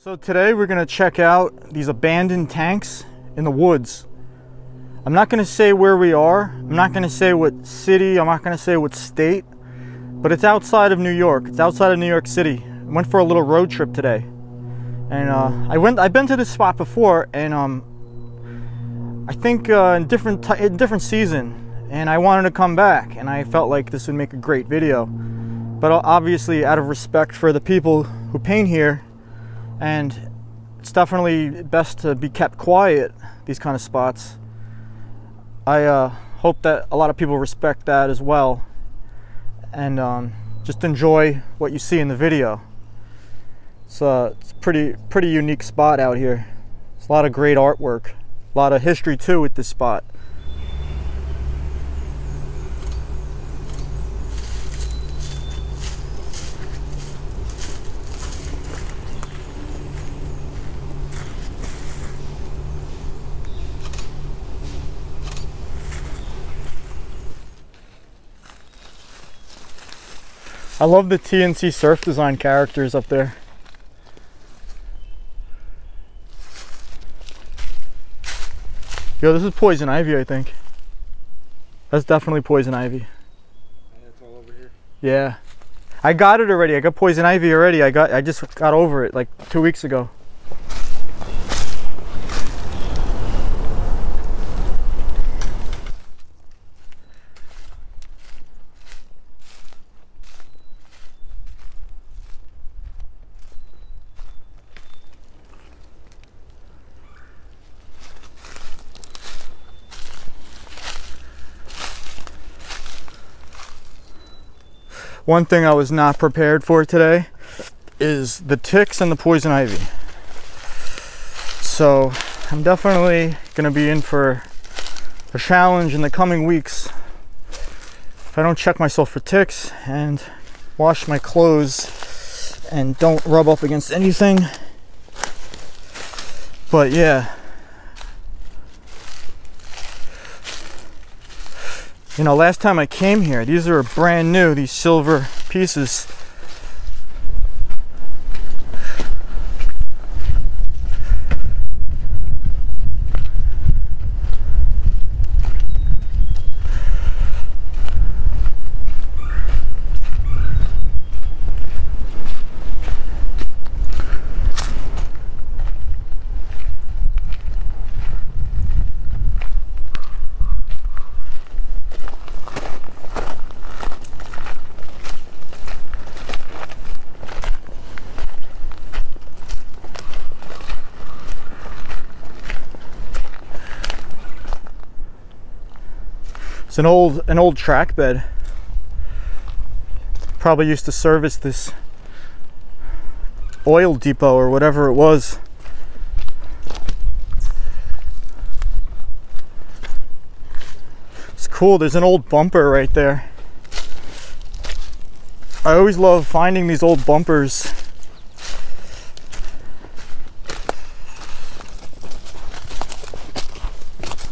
So today we're going to check out these abandoned tanks in the woods. I'm not going to say where we are. I'm not going to say what city. I'm not going to say what state. But it's outside of New York. It's outside of New York City. I went for a little road trip today. And I've been to this spot before, and I think in different season. And I wanted to come back, and I felt like this would make a great video. But obviously, out of respect for the people who paint here, and it's definitely best to be kept quiet, these kind of spots. I hope that a lot of people respect that as well, and just enjoy what you see in the video. It's a pretty unique spot out here. It's a lot of great artwork, a lot of history too with this spot. I love the TNC surf design characters up there. Yo, this is poison ivy, I think. That's definitely poison ivy. And it's all over here? Yeah. I got it already. I got poison ivy already. I just got over it like 2 weeks ago. One thing I was not prepared for today is the ticks and the poison ivy. So I'm definitely gonna be in for a challenge in the coming weeks. If I don't check myself for ticks and wash my clothes and don't rub up against anything. But yeah. You know, last time I came here, these are brand new, these silver pieces. It's an old track bed. Probably used to service this oil depot or whatever it was. It's cool. There's an old bumper right there. I always love finding these old bumpers.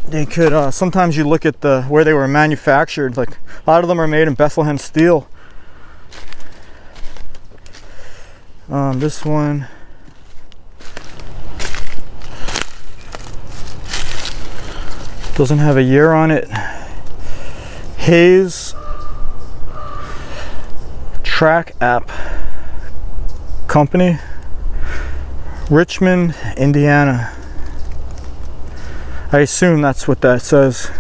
They could sometimes you look at where they were manufactured, like a lot of them are made in Bethlehem steel. This one doesn't have a year on it. Hayes Track App Company, Richmond, Indiana. I assume that's what that says.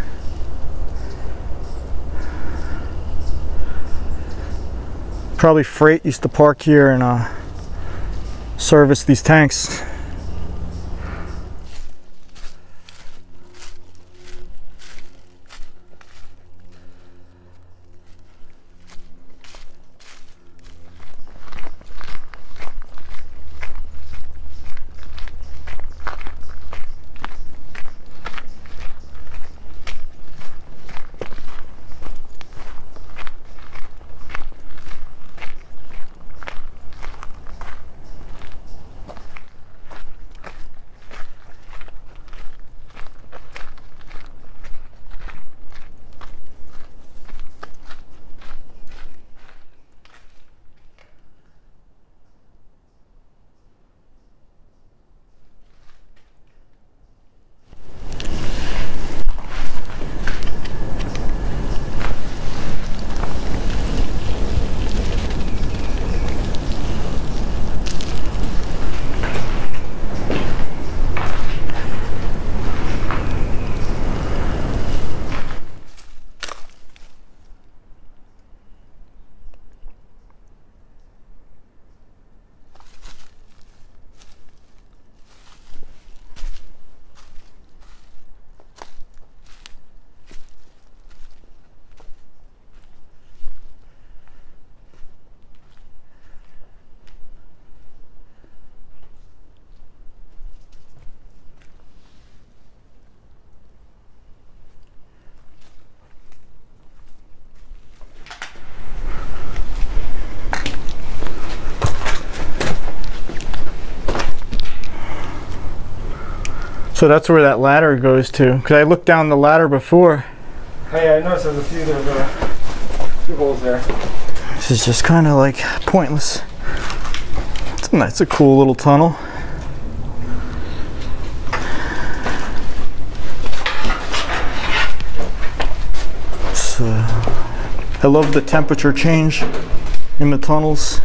Probably freight used to park here and service these tanks. So that's where that ladder goes to. Because I looked down the ladder before. Hey, I noticed there's a few two holes there. This is just kind of like pointless. It's a cool little tunnel. So, I love the temperature change in the tunnels.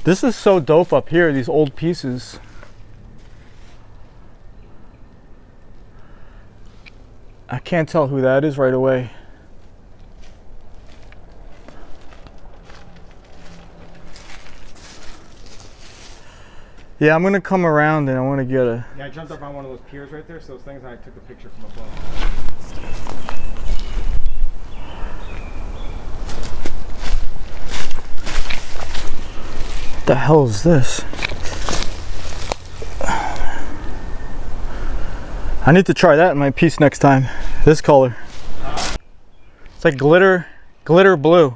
This is so dope up here, these old pieces. I can't tell who that is right away. Yeah, I'm gonna come around and I wanna get a... Yeah, I jumped up on one of those piers right there, so those things, and I took a picture from above. What the hell is this? I need to try that in my piece next time. This color. It's like glitter blue.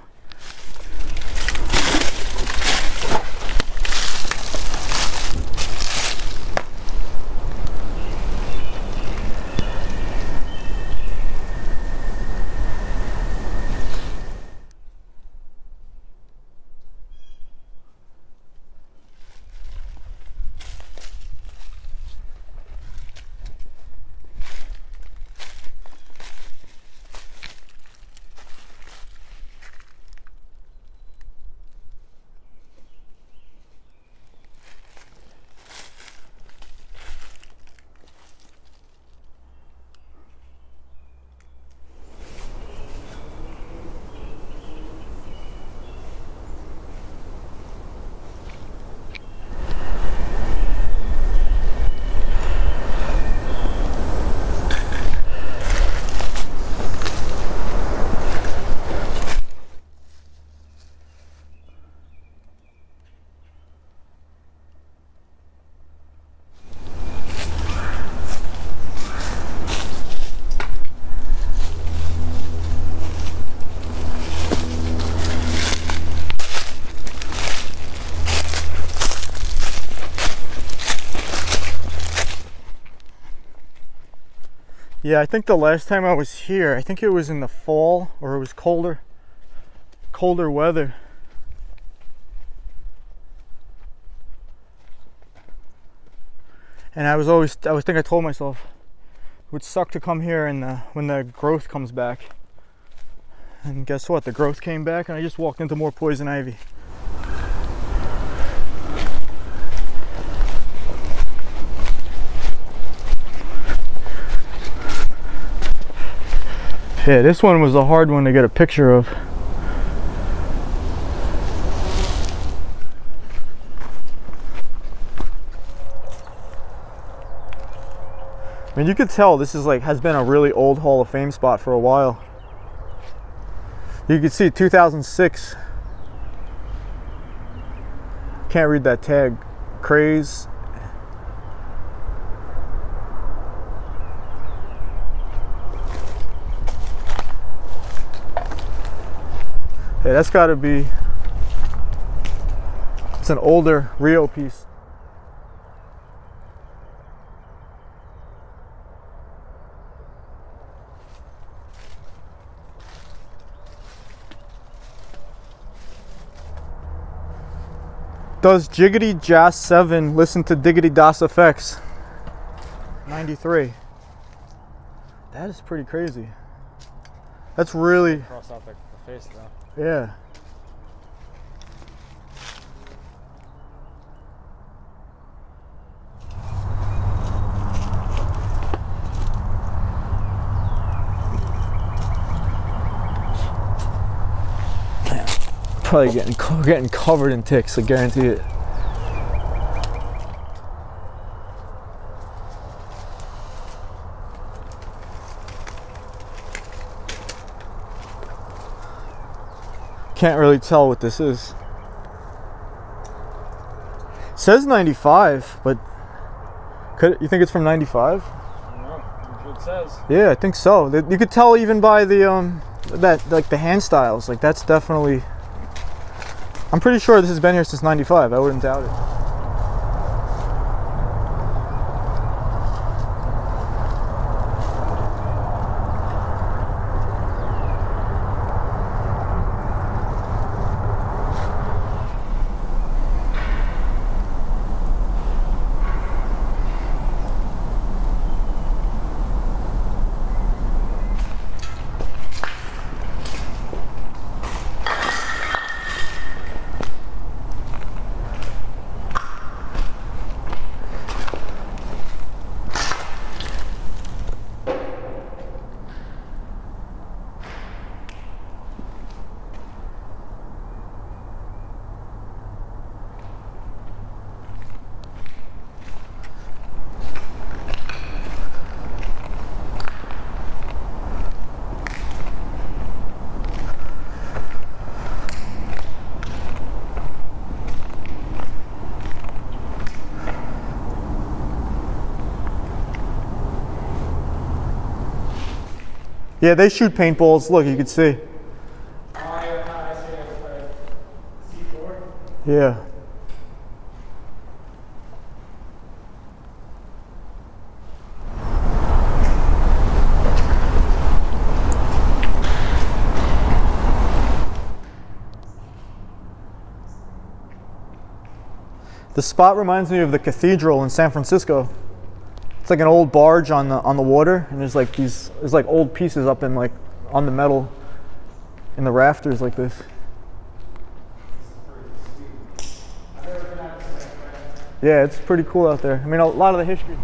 Yeah, I think the last time I was here, I think it was in the fall, or it was colder weather. And I think I told myself it would suck to come here when the growth comes back. And guess what? The growth came back and I just walked into more poison ivy. Yeah, this one was a hard one to get a picture of. I mean, you could tell this is has been a really old Hall of Fame spot for a while. You can see 2006. Can't read that tag. Craze. Yeah, that's got to be, it's an older Rio piece. Does Jiggity Jazz 7 listen to Diggity Das Effects? 93. That is pretty crazy. That's really... Cross out the face though. Yeah. Probably getting covered in ticks, I guarantee it. Can't really tell what this is. It says 95, but you think it's from 95? I don't know. That's what it says. Yeah, I think so. You could tell even by the like the hand styles. Like that's definitely. I'm pretty sure this has been here since 95. I wouldn't doubt it. Yeah, they shoot paintballs. Look, you can see. Yeah. The spot reminds me of the cathedral in San Francisco. It's like an old barge on the water, and there's like old pieces up in like on the metal in the rafters like this. Yeah, it's pretty cool out there. I mean, a lot of the history.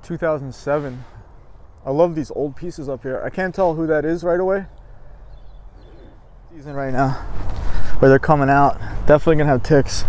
2007. I love these old pieces up here. I can't tell who that is right away. Season right now, where they're coming out. Definitely gonna have ticks.